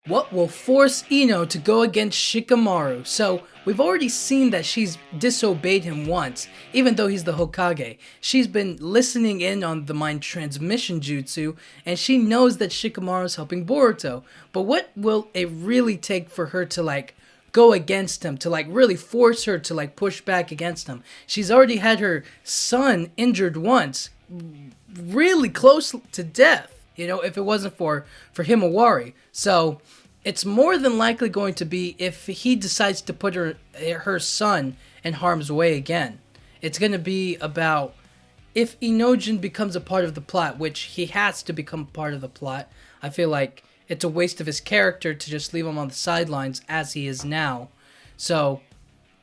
What will force Ino to go against Shikamaru? So, we've already seen that she's disobeyed him once, even though he's the Hokage. She's been listening in on the mind transmission jutsu, and she knows that Shikamaru's helping Boruto. But what will it really take for her to, go against him, to, really force her to, push back against him? She's already had her son injured once, really close to death, if it wasn't for Himawari. So it's more than likely going to be if he decides to put her son in harm's way again. It's going to be about if Inojin becomes a part of the plot, which he has to become part of the plot. I feel like it's a waste of his character to just leave him on the sidelines as he is now. So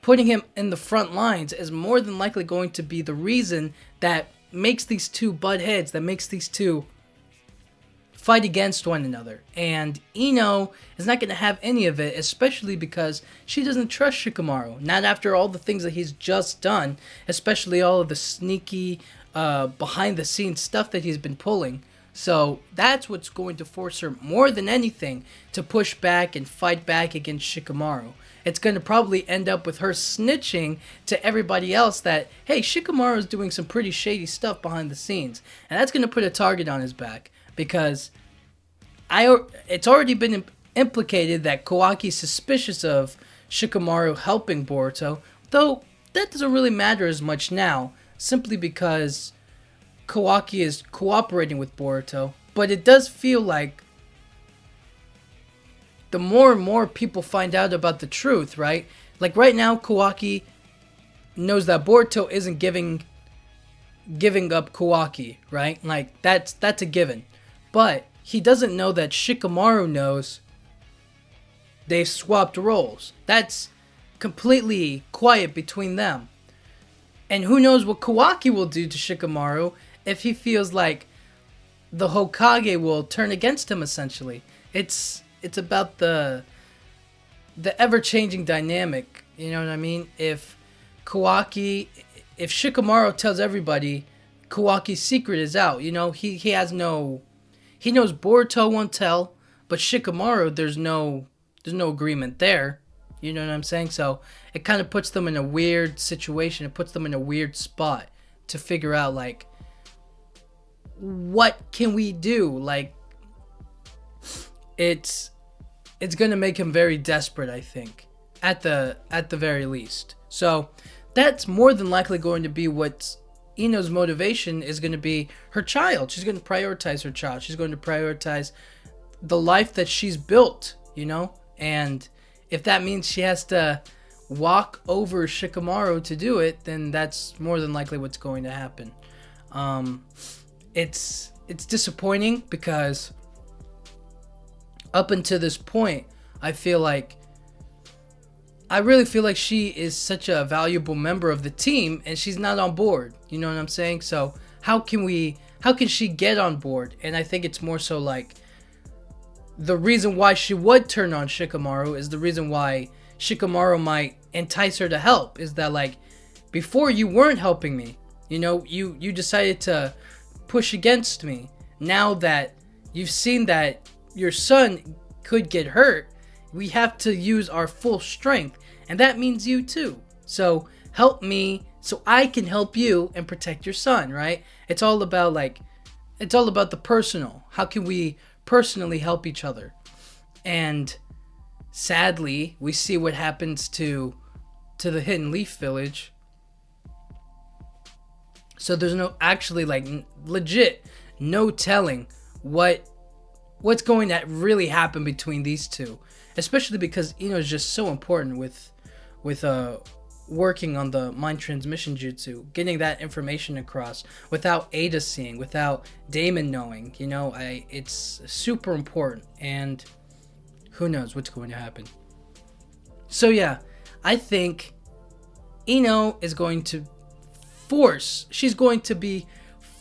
putting him in the front lines is more than likely going to be the reason that makes these two butt heads, that makes these two fight against one another. And Ino is not going to have any of it, especially because she doesn't trust Shikamaru. Not after all the things that he's just done, especially all of the sneaky behind the scenes stuff that he's been pulling. So that's what's going to force her more than anything to push back and fight back against Shikamaru. It's going to probably end up with her snitching to everybody else that, hey, Shikamaru is doing some pretty shady stuff behind the scenes. And that's going to put a target on his back. Because it's already been implicated that Kawaki's suspicious of Shikamaru helping Boruto, though that doesn't really matter as much now, simply because Kawaki is cooperating with Boruto. But it does feel like the more and more people find out about the truth, right? Like right now, Kawaki knows that Boruto isn't giving up Kawaki, right? Like that's a given. But he doesn't know that Shikamaru knows they've swapped roles. That's completely quiet between them. And who knows what Kawaki will do to Shikamaru if he feels like the Hokage will turn against him, essentially. It's about the ever-changing dynamic, you know what I mean? If Shikamaru tells everybody Kawaki's secret is out, he knows Boruto won't tell, but Shikamaru, there's no agreement there. You know what I'm saying? So it kind of puts them in a weird situation. It puts them in a weird spot to figure out, what can we do? It's going to make him very desperate, I think, at the very least. So that's more than likely going to be what's Ino's motivation is going to be her child. She's going to prioritize her child. She's going to prioritize the life that she's built, And if that means she has to walk over Shikamaru to do it, then that's more than likely what's going to happen. It's disappointing because up until this point, I really feel like she is such a valuable member of the team and she's not on board. You know what I'm saying? So how can she get on board? And I think it's more so the reason why she would turn on Shikamaru is the reason why Shikamaru might entice her to help is that before you weren't helping me, you decided to push against me. Now that you've seen that your son could get hurt, we have to use our full strength, and that means you too. So help me so I can help you and protect your son, right? It's all about the personal. How can we personally help each other? And sadly, we see what happens to the Hidden Leaf Village. So there's legit no telling what's going to really happen between these two. Especially because Ino is just so important with working on the mind transmission jutsu, getting that information across without Ada seeing, without Damon knowing. It's super important, and who knows what's going to happen. So yeah, I think Ino is going to she's going to be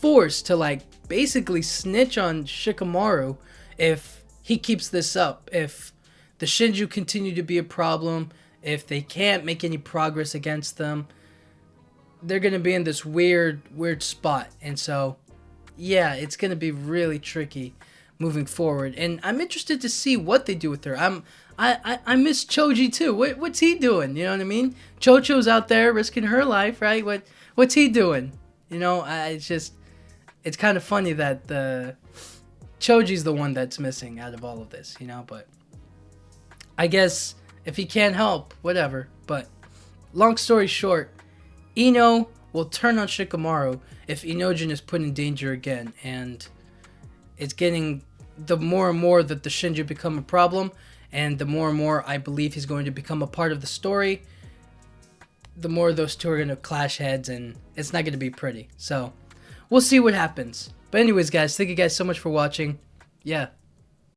forced to basically snitch on Shikamaru if he keeps this up, if the Shinju continue to be a problem, if they can't make any progress against them, they're going to be in this weird spot. And so, yeah, it's going to be really tricky. moving forward, and I'm interested to see what they do with her. I miss Choji too. What's he doing? You know what I mean? Chocho's out there risking her life, right? What's he doing? You know, it's kind of funny that the Choji's the one that's missing out of all of this, you know. But I guess if he can't help, whatever. But long story short, Ino will turn on Shikamaru if Inojin is put in danger again, and it's getting the more and more that the Shinju become a problem, and the more and more I believe he's going to become a part of the story, the more those two are going to clash heads, and it's not going to be pretty. So we'll see what happens. But anyways, guys, thank you guys so much for watching. Yeah.